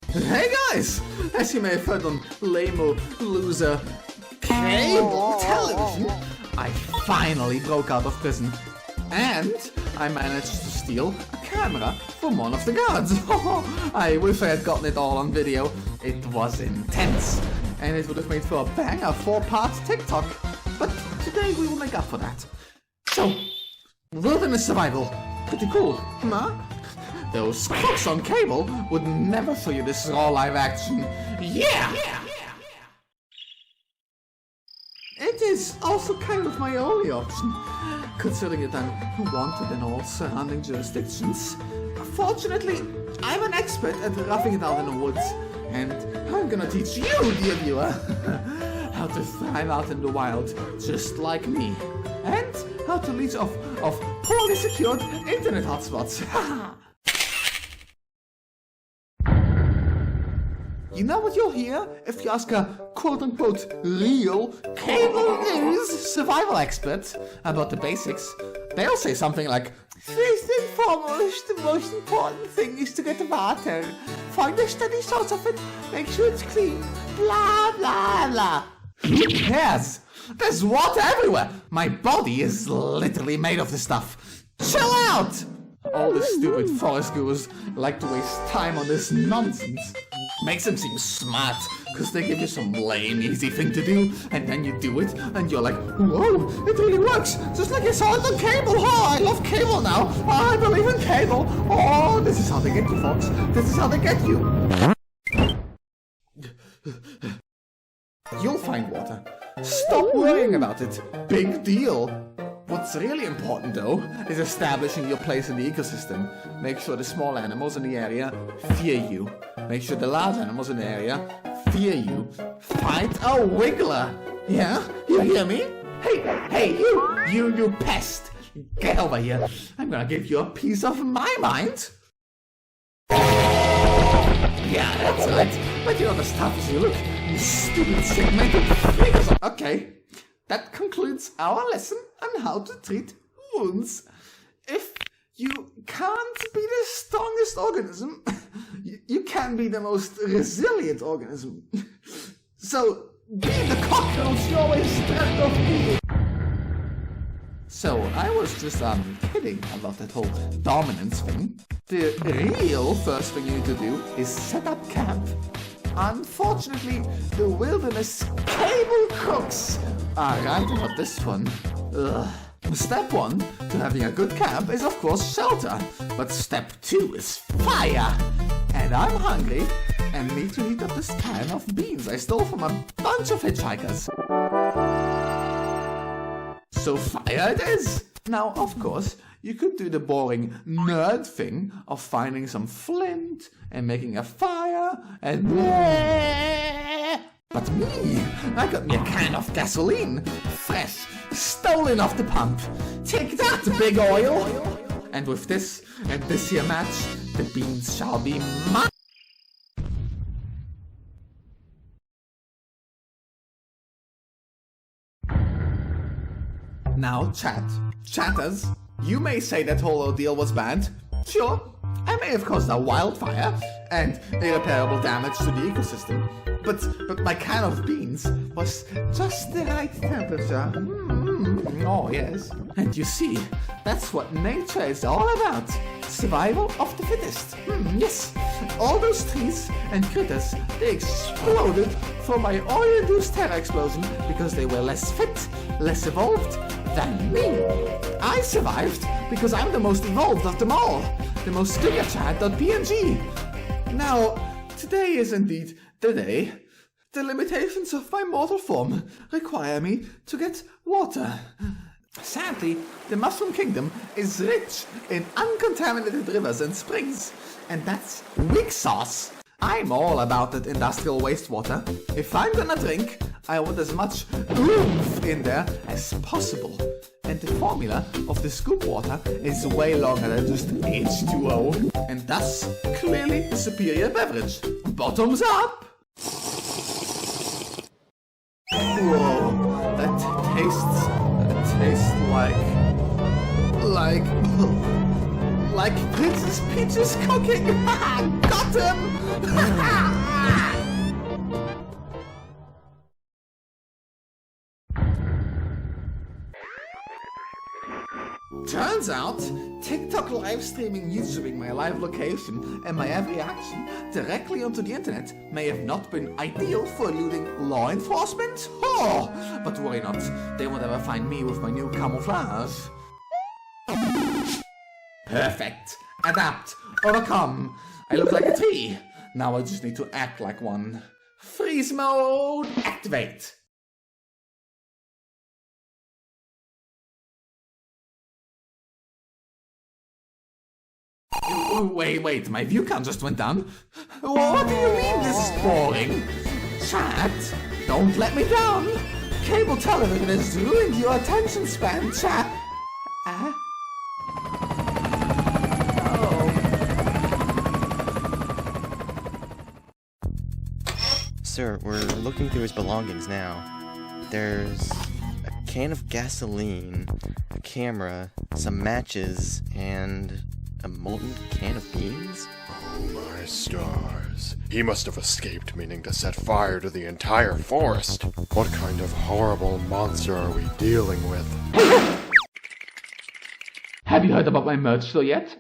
Hey guys! As you may have heard on Lame Loser Cable Television, I finally broke out of prison. And I managed to steal a camera from one of the guards. I wish I had gotten it all on video. It was intense. And it would have made for a banger 4-part TikTok. But today we will make up for that. So, wilderness survival. Pretty cool, huh? Those crooks on cable would never show you this raw live action. Yeah! It is also kind of my only option, considering that I'm wanted in all surrounding jurisdictions. Fortunately, I'm an expert at roughing it out in the woods, and I'm gonna teach you, dear viewer, how to thrive out in the wild, just like me, and how to leech off poorly secured internet hotspots. You know what you'll hear if you ask a quote-unquote real cable news survival expert about the basics? They'll say something like, first and foremost, the most important thing is to get the water. Find a steady source of it, make sure it's clean, blah blah blah. Who cares? There's water everywhere! My body is literally made of this stuff. Chill out! All the stupid forest gurus like to waste time on this nonsense. Makes them seem smart, because they give you some lame, easy thing to do, and then you do it, and you're like, whoa, it really works, just like I saw it on cable. Oh, I love cable now. Oh, I believe in cable. Oh, this is how they get you, folks. This is how they get you. You'll find water. Stop worrying about it. Big deal. What's really important, though, is establishing your place in the ecosystem. Make sure the small animals in the area fear you. Make sure the large animals in the area fear you. Fight a wiggler! Yeah? You hear me? Hey, you pest! Get over here. I'm gonna give you a piece of my mind. Yeah, that's right. But you're not as tough as you look, you stupid segmented freakers. Okay. That concludes our lesson on how to treat wounds. If you can't be the strongest organism, you can be the most resilient organism. So, be the cockroach you always dreamt of being. So, I was just kidding about that whole dominance thing. The real first thing you need to do is set up camp. Unfortunately, the wilderness cable crooks are right about this one. Ugh. Step 1 to having a good camp is of course shelter, but step 2 is fire. And I'm hungry and need to heat up this can of beans I stole from a bunch of hitchhikers. So fire it is! Now, of course, you could do the boring nerd thing of finding some flint and making a fire and... But me, I got me a can of gasoline, fresh, stolen off the pump. Take that, big oil! And with this and this here match, the beans shall be mine. Now, chatters, you may say that whole ordeal was bad. Sure, I may have caused a wildfire and irreparable damage to the ecosystem, but my can of beans was just the right temperature. Oh yes. And you see, that's what nature is all about. Survival of the fittest. Yes. All those trees and critters, they exploded from my oil-induced terror explosion because they were less fit, less evolved than me. I survived because I'm the most evolved of them all. The most giga-chat.png. Now, today is indeed the day. The limitations of my mortal form require me to get water. Sadly, the Mushroom Kingdom is rich in uncontaminated rivers and springs, and that's weak sauce. I'm all about that industrial wastewater. If I'm gonna drink, I want as much oomph in there as possible. And the formula of the scoop water is way longer than just H2O, and thus clearly a superior beverage. Bottoms up! Whoa, that tastes like Like Princess Peach's cooking! Got him! Turns out, TikTok live streaming using my live location and my every action directly onto the internet may have not been ideal for eluding law enforcement. Oh, but worry not, they won't ever find me with my new camouflage. Perfect. Adapt. Overcome. I look like a tree. Now I just need to act like one. Freeze mode. Activate. Wait, my view count just went down. What do you mean this is boring? Chat, don't let me down. Cable television has ruined your attention span, chat. Sir, we're looking through his belongings now. There's a can of gasoline, a camera, some matches, and a molten can of beans? Oh my stars. He must have escaped, meaning to set fire to the entire forest. What kind of horrible monster are we dealing with? Have you heard about my merch store yet?